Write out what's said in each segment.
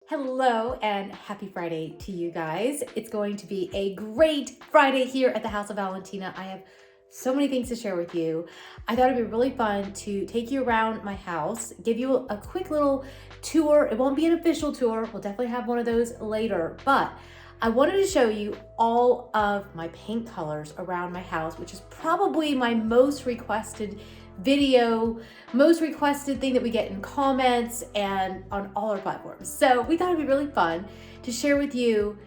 Hello and happy Friday to you guys. It's going to be a great Friday here at the House of Valentina. I have so many things to share with you. I thought it'd be really fun to take you around my house, give you a quick little tour. It won't be an official tour. We'll definitely have one of those later, but I wanted to show you all of my paint colors around my house, which is probably my most requested video, most requested thing that we get in comments and on all our platforms. So we thought it'd be really fun to share with you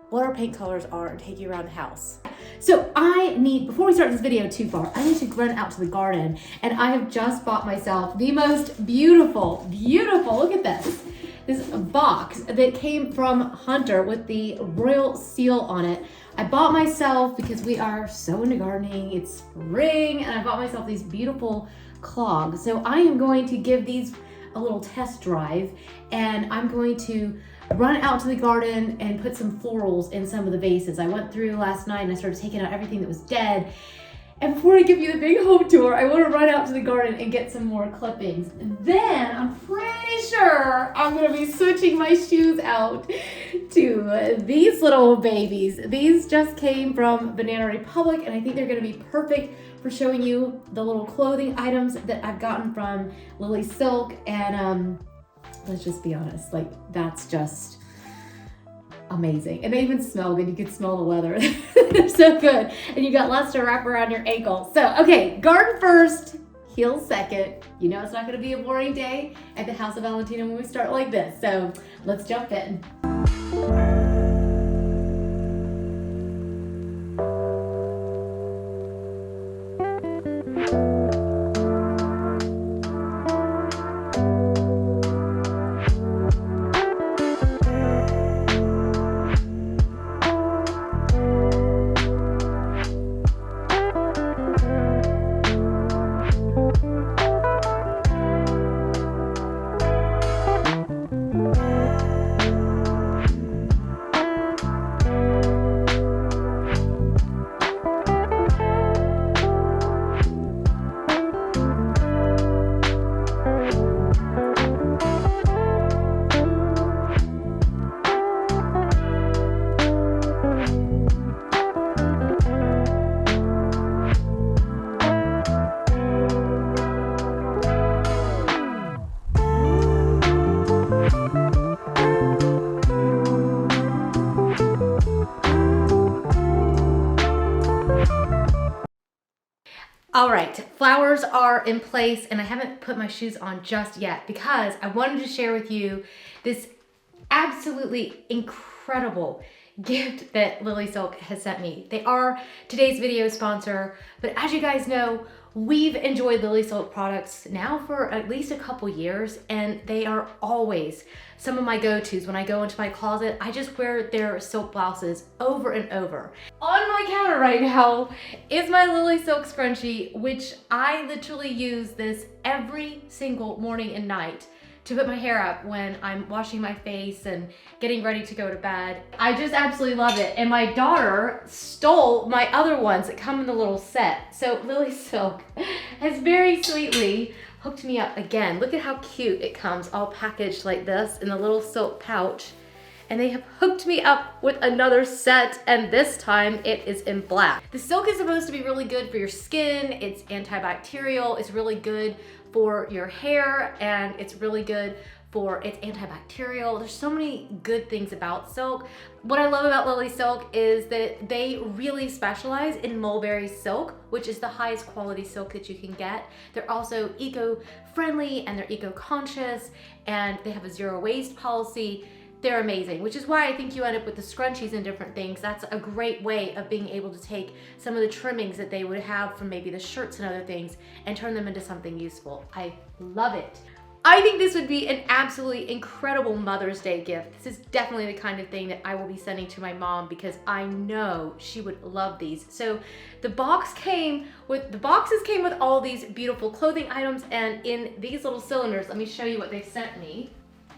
what our paint colors are and take you around the house. So before we start this video too far, I need to run out to the garden, and I have just bought myself the most beautiful, look at this box that came from Hunter with the royal seal on it. I bought myself, because we are so into gardening, it's spring, and I bought myself these beautiful clogs. So I am going to give these a little test drive, and I'm going to run out to the garden and put some florals in some of the vases. I went through last night and I started taking out everything that was dead. And before I give you the big home tour, I want to run out to the garden and get some more clippings. Then I'm pretty sure I'm going to be switching my shoes out to these little babies. These just came from Banana Republic, and I think they're going to be perfect for showing you the little clothing items that I've gotten from Lilly Silk. And let's just be honest, like, that's just amazing. And they even smell good. You can smell the leather. They're so good. And you got lots to wrap around your ankle. So, okay, garden first, heels second. You know it's not going to be a boring day at the House of Valentina when we start like this. So let's jump in. All right, flowers are in place, and I haven't put my shoes on just yet because I wanted to share with you this absolutely incredible gift that Lilly Silk has sent me. They are today's video sponsor, but as you guys know, we've enjoyed Lilly Silk products now for at least a couple years, and they are always some of my go-tos. When I go into my closet, I just wear their silk blouses over and over. On my counter right now is my Lilly Silk Scrunchie, which I literally use this every single morning and night to put my hair up when I'm washing my face and getting ready to go to bed. I just absolutely love it. And my daughter stole my other ones that come in the little set. So Lilly Silk has very sweetly hooked me up again. Look at how cute it comes, all packaged like this in a little silk pouch. And they have hooked me up with another set, and this time it is in black. The silk is supposed to be really good for your skin. It's antibacterial. It's really good for your hair, and it's really good for its antibacterial. There's so many good things about silk. What I love about Lilly Silk is that they really specialize in mulberry silk, which is the highest quality silk that you can get. They're also eco-friendly and they're eco-conscious, and they have a zero waste policy. They're amazing, which is why I think you end up with the scrunchies and different things. That's a great way of being able to take some of the trimmings that they would have from maybe the shirts and other things and turn them into something useful. I love it. I think this would be an absolutely incredible Mother's Day gift. This is definitely the kind of thing that I will be sending to my mom because I know she would love these. So the boxes came with all these beautiful clothing items, and in these little cylinders, let me show you what they sent me.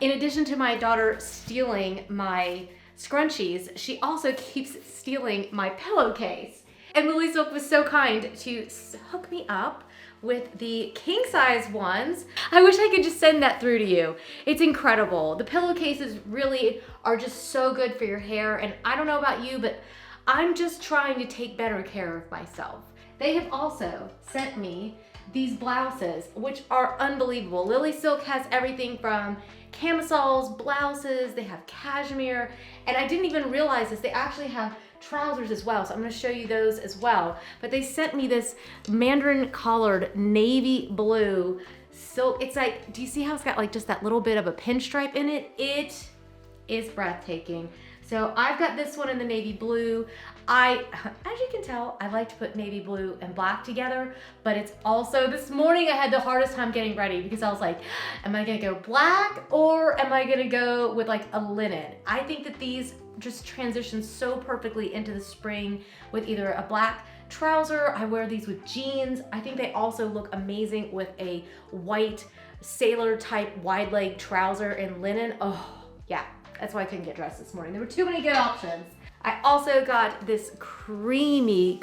In addition to my daughter stealing my scrunchies, she also keeps stealing my pillowcase. And Lilly Silk was so kind to hook me up with the king size ones. I wish I could just send that through to you. It's incredible. The pillowcases really are just so good for your hair, and I don't know about you, but I'm just trying to take better care of myself. They have also sent me these blouses, which are unbelievable. Lilly Silk has everything from camisoles, blouses, they have cashmere, and I didn't even realize this, they actually have trousers as well, so I'm going to show you those as well. But they sent me this mandarin collared navy blue silk. It's like, do you see how it's got like just that little bit of a pinstripe in it? It is breathtaking. So I've got this one in the navy blue. As you can tell, I like to put navy blue and black together, but it's also, this morning I had the hardest time getting ready because I was like, am I gonna go black or am I gonna go with like a linen? I think that these just transition so perfectly into the spring with either a black trouser. I wear these with jeans. I think they also look amazing with a white sailor type wide leg trouser in linen. Oh yeah, that's why I couldn't get dressed this morning. There were too many good options. I also got this creamy,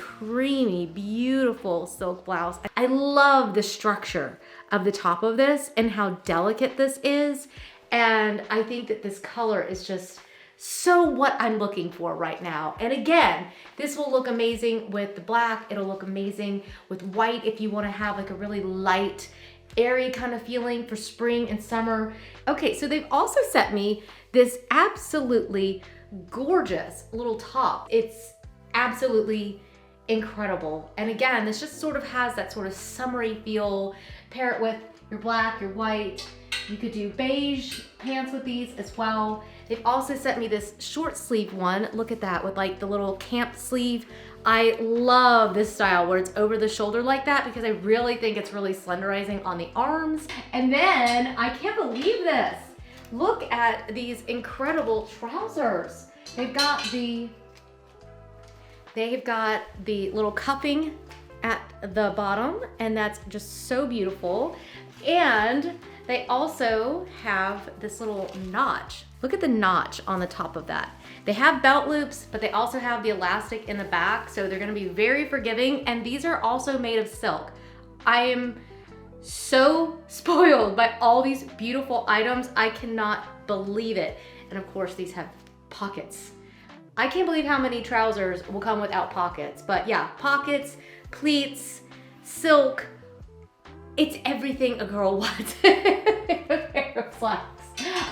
beautiful silk blouse. I love the structure of the top of this and how delicate this is. And I think that this color is just so what I'm looking for right now. And again, this will look amazing with the black. It'll look amazing with white if you want to have like a really light, airy kind of feeling for spring and summer. Okay, so they've also sent me this absolutely gorgeous little top. It's absolutely incredible. And again, this just sort of has that sort of summery feel. Pair it with your black, your white. You could do beige pants with these as well. They've also sent me this short sleeve one. Look at that with like the little camp sleeve. I love this style where it's over the shoulder like that because I really think it's really slenderizing on the arms. And then I can't believe this. Look at these incredible trousers. They've got the little cuffing at the bottom, and that's just so beautiful. And they also have this little notch. Look at the notch on the top of that. They have belt loops, but they also have the elastic in the back, so they're gonna be very forgiving, and these are also made of silk. I am so spoiled by all these beautiful items. I cannot believe it. And of course, these have pockets. I can't believe how many trousers will come without pockets, but yeah, pockets, pleats, silk. It's everything a girl wants in a pair of slacks.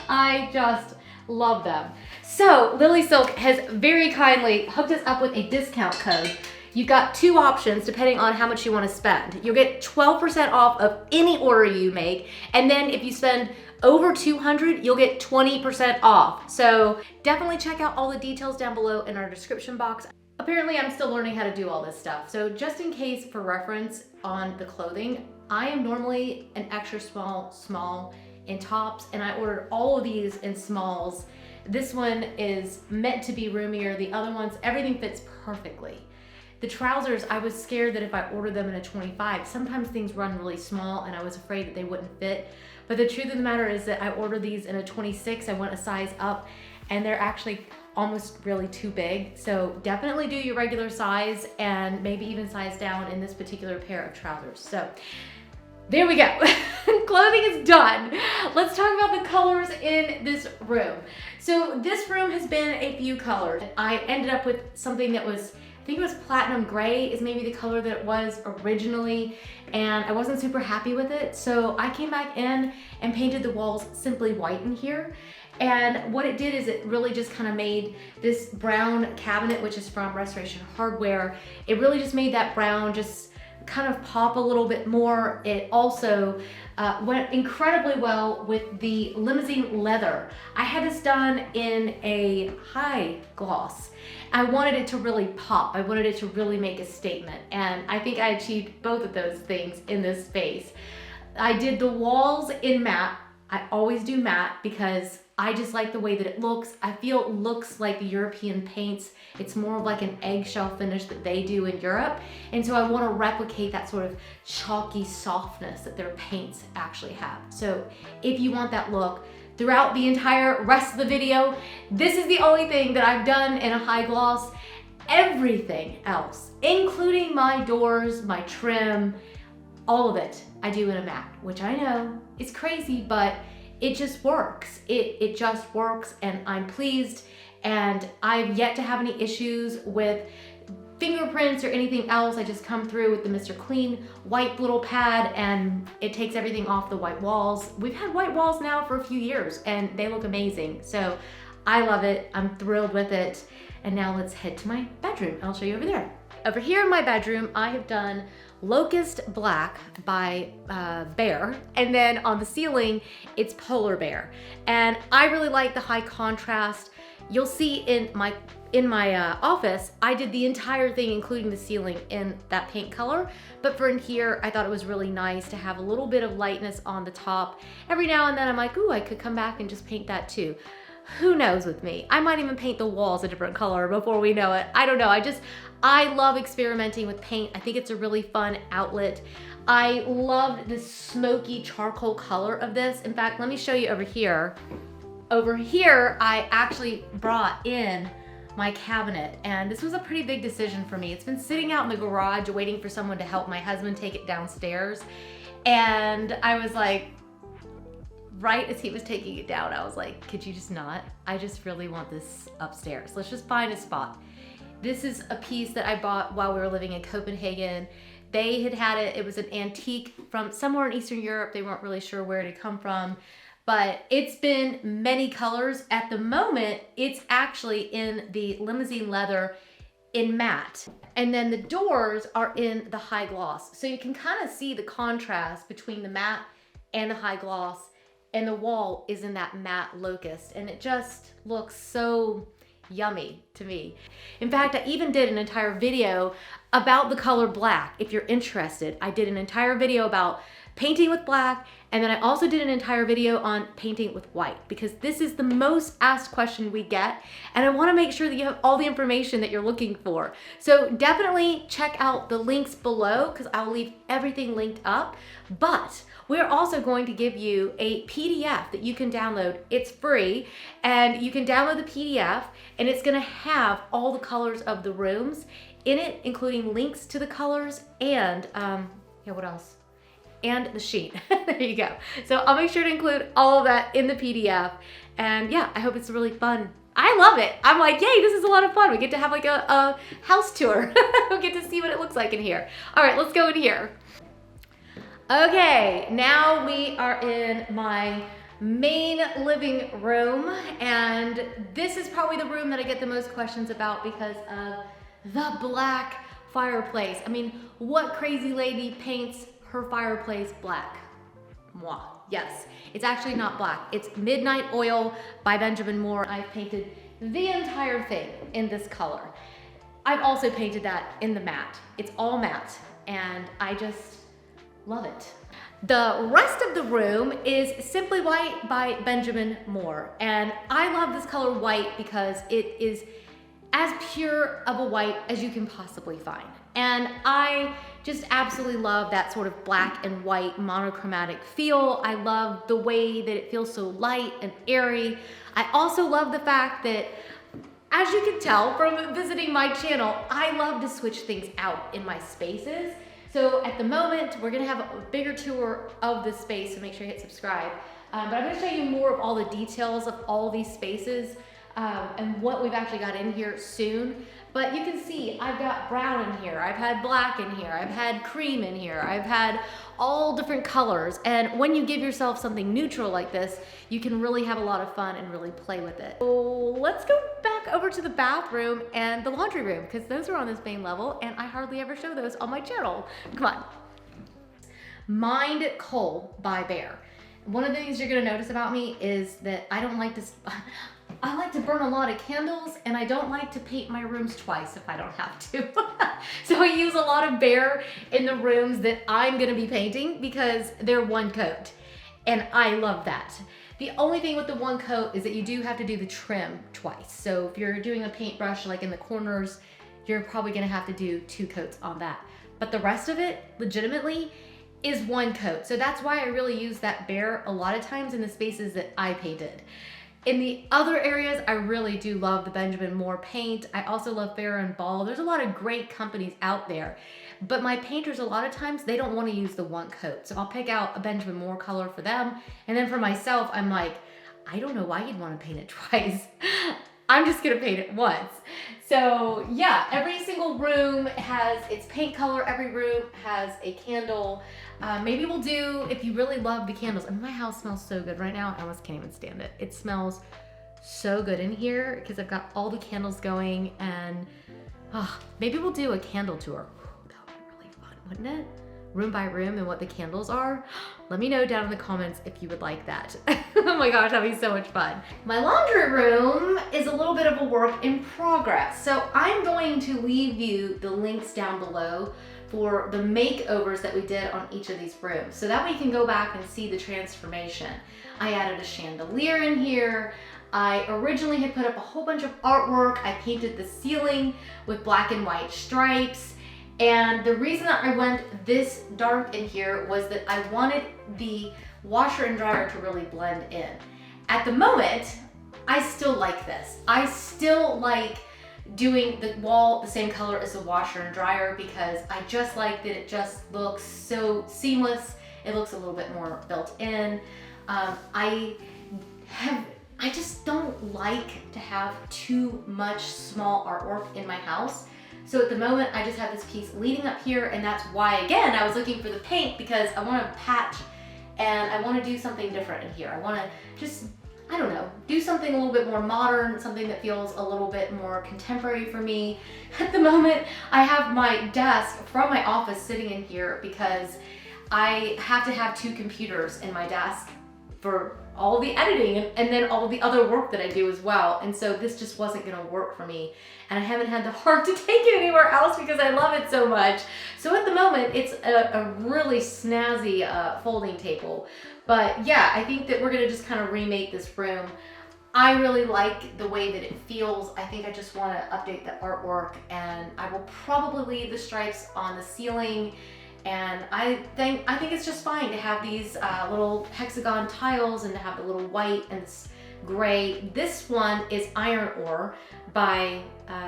I just love them. So Lilly Silk has very kindly hooked us up with a discount code. You've got two options depending on how much you want to spend. You'll get 12% off of any order you make, and then if you spend over $200, you'll get 20% off. So definitely check out all the details down below in our description box. Apparently I'm still learning how to do all this stuff. So just in case for reference on the clothing, I am normally an extra small in tops, and I ordered all of these in smalls. This one is meant to be roomier. The other ones, everything fits perfectly. The trousers, I was scared that if I ordered them in a 25, sometimes things run really small and I was afraid that they wouldn't fit. But the truth of the matter is that I ordered these in a 26, I went a size up, and they're actually almost really too big. So definitely do your regular size and maybe even size down in this particular pair of trousers. So there we go. Clothing is done. Let's talk about the colors in this room. So this room has been a few colors. I ended up with something that was, I think it was platinum gray is maybe the color that it was originally, and I wasn't super happy with it. So I came back in and painted the walls simply white in here. And what it did is it really just kind of made this brown cabinet, which is from Restoration Hardware, it really just made that brown just kind of pop a little bit more. It also went incredibly well with the limousine leather. I had this done in a high gloss. I wanted it to really pop. I wanted it to really make a statement. And I think I achieved both of those things in this space. I did the walls in matte. I always do matte because I just like the way that it looks. I feel it looks like the European paints. It's more of like an eggshell finish that they do in Europe. And so I want to replicate that sort of chalky softness that their paints actually have. So if you want that look throughout the entire rest of the video, this is the only thing that I've done in a high gloss. Everything else, including my doors, my trim, All of it I do in a matte, which I know is crazy, but it just works. It just works, and I'm pleased, and I've yet to have any issues with fingerprints or anything else. I just come through with the Mr. Clean white little pad, and it takes everything off the white walls. We've had white walls now for a few years, and they look amazing. So I love it. I'm thrilled with it. And now let's head to my bedroom. I'll show you over there. Over here in my bedroom, I have done Locust Black by Bear, and then on the ceiling, it's Polar Bear. And I really like the high contrast. You'll see in my office, I did the entire thing, including the ceiling, in that paint color. But for in here, I thought it was really nice to have a little bit of lightness on the top. Every now and then I'm like, ooh, I could come back and just paint that too. Who knows with me? I might even paint the walls a different color before we know it. I don't know. I love experimenting with paint. I think it's a really fun outlet. I loved the smoky charcoal color of this. In fact, let me show you over here. Over here, I actually brought in my cabinet, and this was a pretty big decision for me. It's been sitting out in the garage waiting for someone to help my husband take it downstairs. And I was like, right as he was taking it down, I was like, could you just not? I just really want this upstairs. Let's just find a spot. This is a piece that I bought while we were living in Copenhagen. They had it. It was an antique from somewhere in Eastern Europe. They weren't really sure where it had come from, but it's been many colors. At the moment, it's actually in the limousine leather in matte. And then the doors are in the high gloss. So you can kind of see the contrast between the matte and the high gloss, and the wall is in that matte locust, and it just looks so yummy to me. In fact, I even did an entire video about the color black. If you're interested, I did an entire video about painting with black, and then I also did an entire video on painting with white, because this is the most asked question we get, and I want to make sure that you have all the information that you're looking for. So definitely check out the links below, because I'll leave everything linked up. But we're also going to give you a PDF that you can download. It's free, and you can download the PDF, and it's gonna have all the colors of the rooms in it, including links to the colors and, yeah, what else? And the sheet. There you go. So I'll make sure to include all of that in the PDF. And yeah, I hope it's really fun. I love it. I'm like, yay, this is a lot of fun. We get to have like a house tour. We get to see what it looks like in here. All right, let's go in here. Okay, now we are in my main living room, and this is probably the room that I get the most questions about because of the black fireplace. I mean, what crazy lady paints her fireplace black? Moi. Yes, it's actually not black. It's Midnight Oil by Benjamin Moore. I've painted the entire thing in this color. I've also painted that in the matte. It's all matte, and I just love it. The rest of the room is Simply White by Benjamin Moore, and I love this color white because it is as pure of a white as you can possibly find. And I just absolutely love that sort of black and white monochromatic feel. I love the way that it feels so light and airy. I also love the fact that, as you can tell from visiting my channel, I love to switch things out in my spaces. So at the moment, we're gonna have a bigger tour of this space, so make sure you hit subscribe. But I'm gonna show you more of all the details of all these spaces and what we've actually got in here soon. But you can see I've got brown in here, I've had black in here, I've had cream in here, I've had all different colors. And when you give yourself something neutral like this, you can really have a lot of fun and really play with it. So let's go back over to the bathroom and the laundry room, because those are on this main level and I hardly ever show those on my channel. Come on. Mind Coal by Bear. One of the things you're gonna notice about me is that I don't like to, I like to burn a lot of candles, and I don't like to paint my rooms twice if I don't have to. So I use a lot of Bear in the rooms that I'm gonna be painting because they're one coat, and I love that. The only thing with the one coat is that you do have to do the trim twice. So if you're doing a paintbrush like in the corners, you're probably gonna have to do 2 coats on that. But the rest of it, legitimately, is one coat. So that's why I really use that Bear a lot of times in the spaces that I painted. In the other areas, I really do love the Benjamin Moore paint. I also love Farrow and Ball. There's a lot of great companies out there. But my painters, a lot of times, they don't want to use the one coat. So I'll pick out a Benjamin Moore color for them. And then for myself, I'm like, I don't know why you'd want to paint it twice. I'm just gonna paint it once. So yeah, every single room has its paint color. Every room has a candle. Maybe we'll do, if you really love the candles. I mean, my house smells so good right now. I almost can't even stand it. It smells so good in here because I've got all the candles going, and maybe we'll do a candle tour. That would be really fun, wouldn't it? Room by room and what the candles are. Let me know down in the comments if you would like that. Oh my gosh, that'd be so much fun. My laundry room is a little bit of a work in progress. So I'm going to leave you the links down below for the makeovers that we did on each of these rooms, so that we can go back and see the transformation. I added a chandelier in here. I originally had put up a whole bunch of artwork. I painted the ceiling with black and white stripes. And the reason that I went this dark in here was that I wanted the washer and dryer to really blend in. At the moment, I still like this. I still like doing the wall the same color as the washer and dryer because I just like that it just looks so seamless. It looks a little bit more built in. I just don't like to have too much small artwork in my house. So at the moment, I just have this piece leading up here, and that's why, again, I was looking for the paint because I want to patch and I want to do something different in here. I want to just, I don't know, do something a little bit more modern, something that feels a little bit more contemporary for me. At the moment, I have my desk from my office sitting in here because I have to have 2 computers in my desk for all the editing and then all the other work that I do as well. And so this just wasn't gonna work for me. And I haven't had the heart to take it anywhere else because I love it so much. So at the moment, it's a really snazzy folding table. But yeah, I think that we're gonna just kind of remake this room. I really like the way that it feels. I think I just wanna update the artwork, and I will probably leave the stripes on the ceiling. And I think it's just fine to have these little hexagon tiles and to have the little white and this gray. This one is Iron Ore by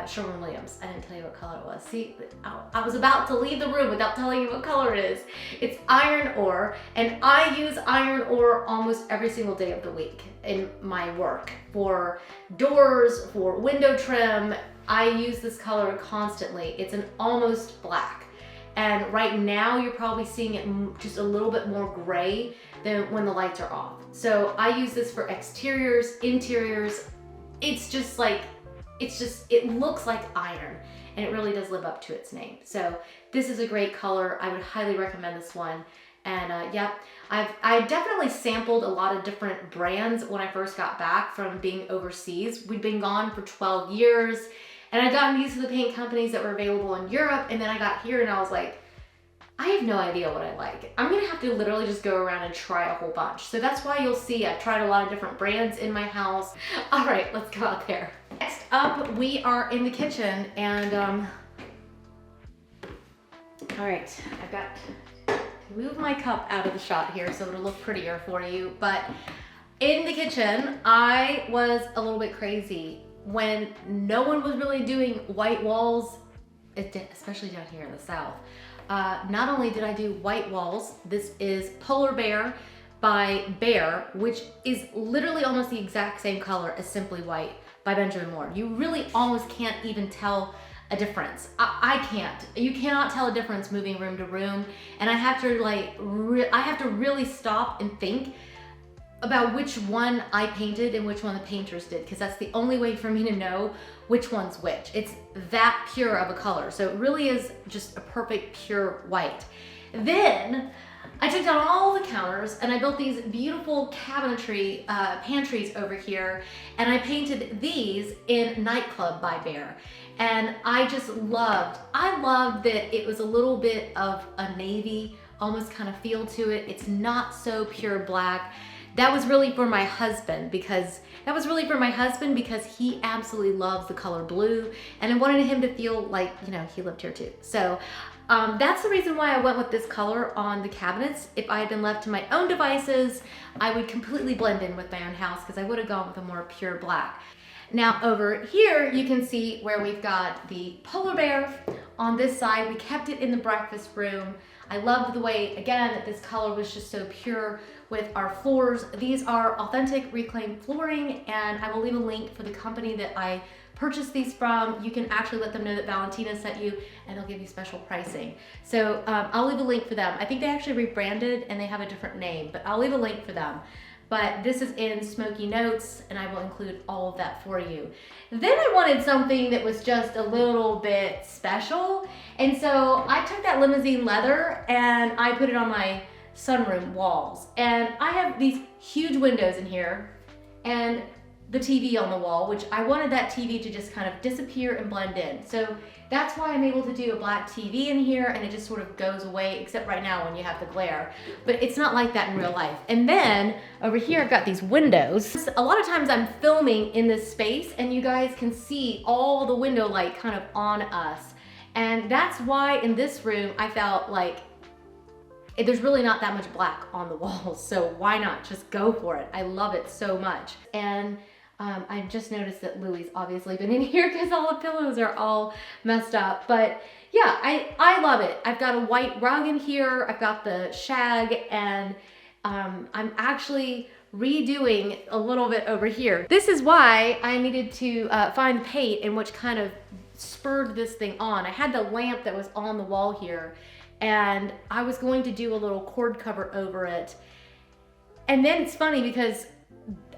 Sherwin-Williams. I didn't tell you what color it was. See, I was about to leave the room without telling you what color it is. It's Iron Ore, and I use Iron Ore almost every single day of the week in my work. For doors, for window trim, I use this color constantly. It's an almost black. And right now you're probably seeing it just a little bit more gray than when the lights are off. So I use this for exteriors, interiors. It's just like, it looks like iron, and it really does live up to its name. So this is a great color. I would highly recommend this one. And yeah, I definitely sampled a lot of different brands when I first got back from being overseas. We'd been gone for 12 years. And I'd gotten used to the paint companies that were available in Europe, and then I got here and I was like, I have no idea what I like. I'm gonna have to literally just go around and try a whole bunch. So that's why you'll see I've tried a lot of different brands in my house. All right, let's go out there. Next up, we are in the kitchen, and all right, I've got to move my cup out of the shot here so it'll look prettier for you. But in the kitchen, I was a little bit crazy. When no one was really doing white walls, especially down here in the South, not only did I do white walls, this is Polar Bear by Bear, which is literally almost the exact same color as Simply White by Benjamin Moore. You really almost can't even tell a difference. I can't. You cannot tell a difference moving room to room, and I have to I have to really stop and think about which one I painted and which one the painters did, because that's the only way for me to know which one's which. It's that pure of a color. So it really is just a perfect pure white. Then I took down all the counters and I built these beautiful cabinetry pantries over here, and I painted these in Nightclub by Bear. And I loved that it was a little bit of a navy, almost kind of feel to it. It's not so pure black. That was really for my husband because he absolutely loves the color blue, and I wanted him to feel like, you know, he lived here too. So that's the reason why I went with this color on the cabinets. If I had been left to my own devices, I would completely blend in with my own house because I would have gone with a more pure black. Now over here, you can see where we've got the polar bear on this side. We kept it in the breakfast room. I loved the way, again, that this color was just so pure with our floors. These are authentic reclaimed flooring, and I will leave a link for the company that I purchased these from. You can actually let them know that Valentina sent you, and they'll give you special pricing. So I'll leave a link for them. I think they actually rebranded and they have a different name, but I'll leave a link for them. But this is in Smoky Notes, and I will include all of that for you. Then I wanted something that was just a little bit special, and so I took that limousine leather and I put it on my sunroom walls. And I have these huge windows in here and the TV on the wall, which I wanted that TV to just kind of disappear and blend in. So that's why I'm able to do a black TV in here, and it just sort of goes away, except right now when you have the glare. But it's not like that in real life. And then over here, I've got these windows. A lot of times I'm filming in this space and you guys can see all the window light kind of on us. And that's why in this room, I felt like there's really not that much black on the walls. So why not just go for it? I love it so much. And I just noticed that Louie's obviously been in here because all the pillows are all messed up. But yeah, I love it. I've got a white rug in here. I've got the shag, and I'm actually redoing a little bit over here. This is why I needed to find paint, and which kind of spurred this thing on. I had the lamp that was on the wall here, and I was going to do a little cord cover over it. And then it's funny because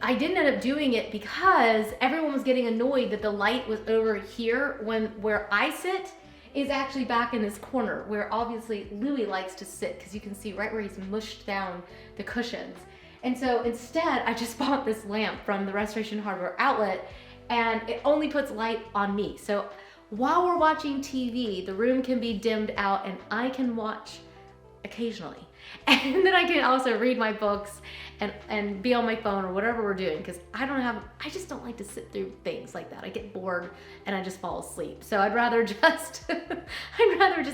I didn't end up doing it because everyone was getting annoyed that the light was over here when where I sit is actually back in this corner where obviously Louie likes to sit, because you can see right where he's mushed down the cushions. And so instead I just bought this lamp from the Restoration Hardware outlet, and it only puts light on me. So while we're watching TV, the room can be dimmed out and I can watch occasionally. And then I can also read my books and be on my phone or whatever we're doing, because I just don't like to sit through things like that. I get bored and I just fall asleep. So I'd rather just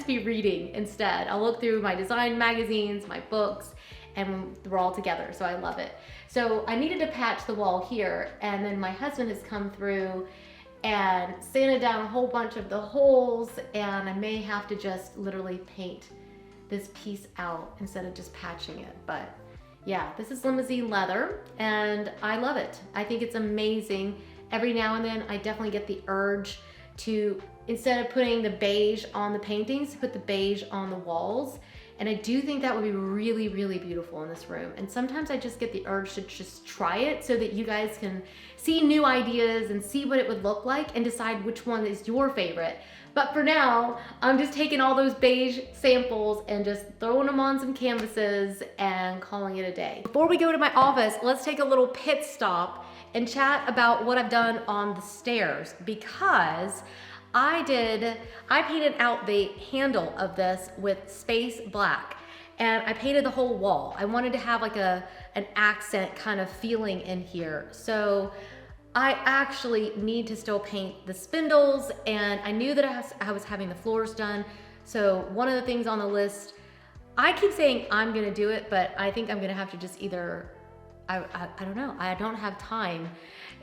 be reading instead. I'll look through my design magazines, my books, and we're all together. So I love it. So I needed to patch the wall here, and then my husband has come through and sanded down a whole bunch of the holes, and I may have to just literally paint this piece out instead of just patching it. But yeah, this is limousine leather and I love it. I think it's amazing. Every now and then I definitely get the urge to, instead of putting the beige on the paintings, put the beige on the walls. And I do think that would be really, really beautiful in this room. And sometimes I just get the urge to just try it so that you guys can see new ideas and see what it would look like and decide which one is your favorite. But for now, I'm just taking all those beige samples and just throwing them on some canvases and calling it a day. Before we go to my office, let's take a little pit stop and chat about what I've done on the stairs, because I painted out the handle of this with space black, and I painted the whole wall. I wanted to have like an accent kind of feeling in here. So I actually need to still paint the spindles, and I knew that I was having the floors done. So one of the things on the list, I keep saying I'm gonna do it, but I think I'm gonna have to just either, I don't know, I don't have time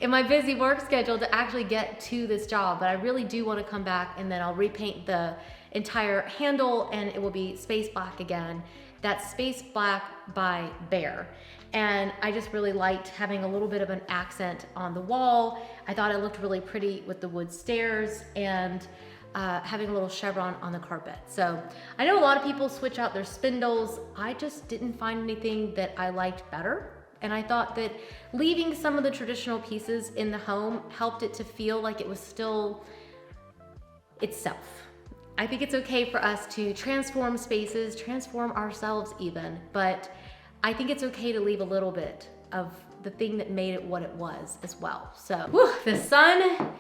in my busy work schedule to actually get to this job, but I really do want to come back, and then I'll repaint the entire handle and it will be space black again. That's space black by Bear. And I just really liked having a little bit of an accent on the wall. I thought it looked really pretty with the wood stairs and having a little chevron on the carpet. So I know a lot of people switch out their spindles. I just didn't find anything that I liked better. And I thought that leaving some of the traditional pieces in the home helped it to feel like it was still itself. I think it's okay for us to transform spaces, transform ourselves even, but I think it's okay to leave a little bit of the thing that made it what it was as well. So, whew, the sun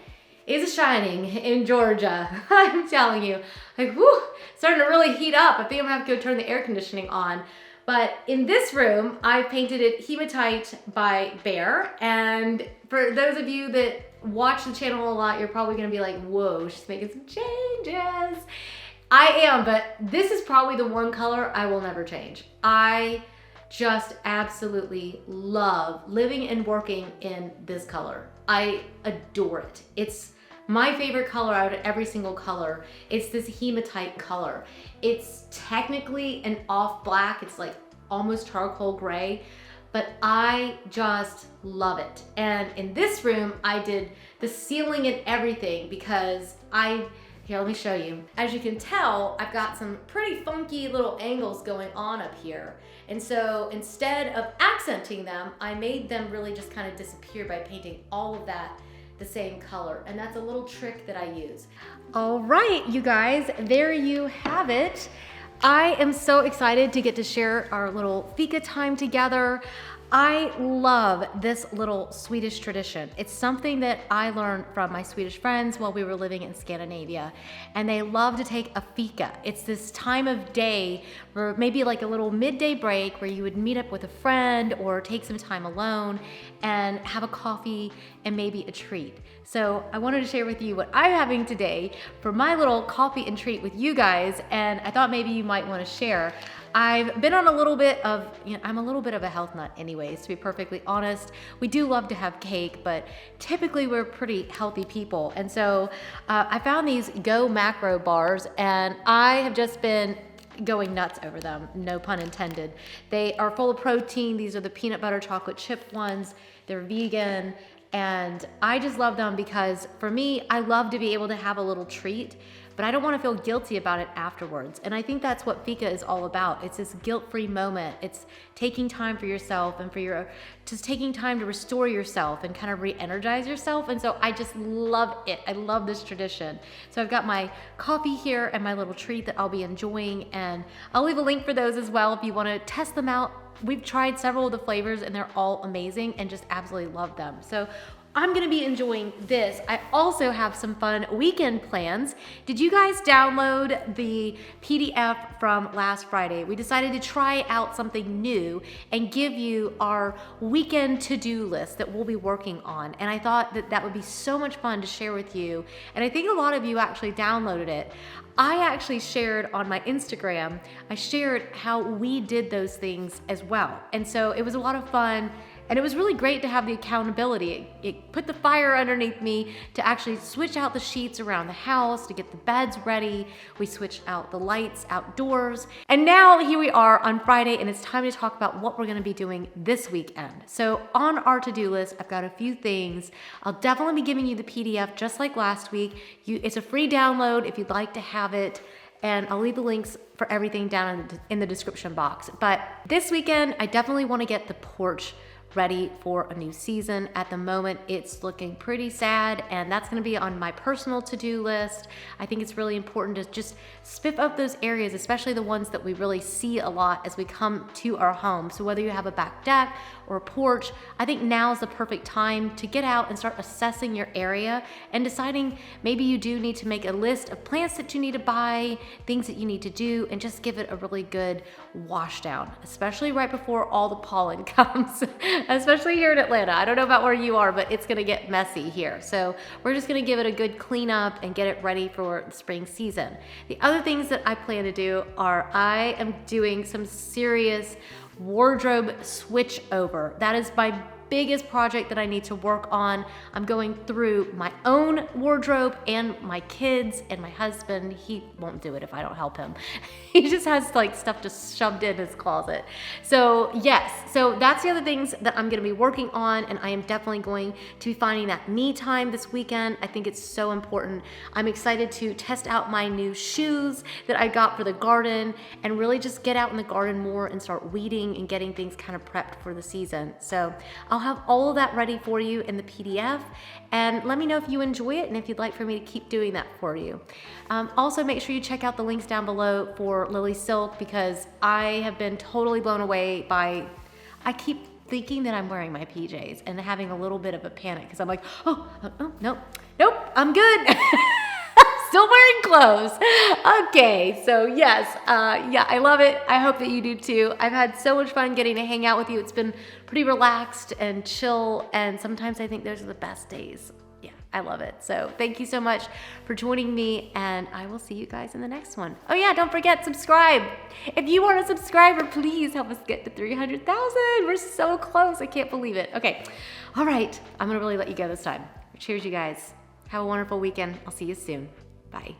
is shining in Georgia. I'm telling you, like, whew, starting to really heat up. I think I'm gonna have to go turn the air conditioning on. But in this room, I painted it Hematite by Bear. And for those of you that watch the channel a lot, you're probably gonna be like, whoa, she's making some changes. I am, but this is probably the one color I will never change. I just absolutely love living and working in this color. I adore it. It's my favorite color out of every single color. It's this hematite color. It's technically an off black. It's like almost charcoal gray, but I just love it. And in this room, I did the ceiling and everything because here, let me show you. As you can tell, I've got some pretty funky little angles going on up here. And so instead of accenting them, I made them really just kind of disappear by painting all of that the same color. And that's a little trick that I use. All right, you guys, there you have it. I am so excited to get to share our little fika time together. I love this little Swedish tradition. It's something that I learned from my Swedish friends while we were living in Scandinavia, and they love to take a fika. It's this time of day where maybe like a little midday break where you would meet up with a friend or take some time alone and have a coffee and maybe a treat. So I wanted to share with you what I'm having today for my little coffee and treat with you guys, and I thought maybe you might want to share. I've been on a little bit of, I'm a little bit of a health nut anyways, to be perfectly honest. We do love to have cake, but typically we're pretty healthy people. And so I found these Go Macro bars, and I have just been going nuts over them, no pun intended. They are full of protein. These are the peanut butter chocolate chip ones. They're vegan. And I just love them because for me, I love to be able to have a little treat, but I don't want to feel guilty about it afterwards. And I think that's what fika is all about. It's this guilt-free moment. It's taking time for yourself and just taking time to restore yourself and kind of re-energize yourself. And so I just love it. I love this tradition. So I've got my coffee here and my little treat that I'll be enjoying, and I'll leave a link for those as well if you want to test them out. We've tried several of the flavors and they're all amazing and just absolutely love them. So I'm gonna be enjoying this. I also have some fun weekend plans. Did you guys download the PDF from last Friday? We decided to try out something new and give you our weekend to-do list that we'll be working on. And I thought that that would be so much fun to share with you. And I think a lot of you actually downloaded it. I actually shared on my Instagram, I shared how we did those things as well. And so it was a lot of fun. And it was really great to have the accountability. It put the fire underneath me to actually switch out the sheets around the house, to get the beds ready. We switched out the lights outdoors. And now here we are on Friday, and it's time to talk about what we're gonna be doing this weekend. So on our to-do list, I've got a few things. I'll definitely be giving you the PDF just like last week. It's a free download if you'd like to have it. And I'll leave the links for everything down in the description box. But this weekend, I definitely wanna get the porch ready for a new season. At the moment, it's looking pretty sad, and that's gonna be on my personal to-do list. I think it's really important to just spiff up those areas, especially the ones that we really see a lot as we come to our home. So whether you have a back deck or a porch, I think now's the perfect time to get out and start assessing your area and deciding maybe you do need to make a list of plants that you need to buy, things that you need to do, and just give it a really good wash down, especially right before all the pollen comes. Especially here in Atlanta. I don't know about where you are, but it's gonna get messy here. So we're just gonna give it a good cleanup and get it ready for the spring season. The other things that I plan to do are I am doing some serious wardrobe switch over. That is my biggest project that I need to work on. I'm going through my own wardrobe and my kids and my husband. He won't do it if I don't help him. He just has like stuff just shoved in his closet. So yes, so that's the other things that I'm gonna be working on, and I am definitely going to be finding that me time this weekend. I think it's so important. I'm excited to test out my new shoes that I got for the garden and really just get out in the garden more and start weeding and getting things kind of prepped for the season. So I'll have all of that ready for you in the PDF, and let me know if you enjoy it and if you'd like for me to keep doing that for you. Also, make sure you check out the links down below for Lilly Silk, because I have been totally blown away by, I keep thinking that I'm wearing my PJs and having a little bit of a panic because I'm like, nope, I'm good. Still wearing clothes. Okay, so yes, yeah, I love it. I hope that you do too. I've had so much fun getting to hang out with you. It's been pretty relaxed and chill, and sometimes I think those are the best days. Yeah, I love it. So thank you so much for joining me, and I will see you guys in the next one. Oh yeah, don't forget, subscribe. If you are a subscriber, please help us get to 300,000. We're so close. I can't believe it. Okay. All right. I'm going to really let you go this time. Cheers, you guys. Have a wonderful weekend. I'll see you soon. Bye.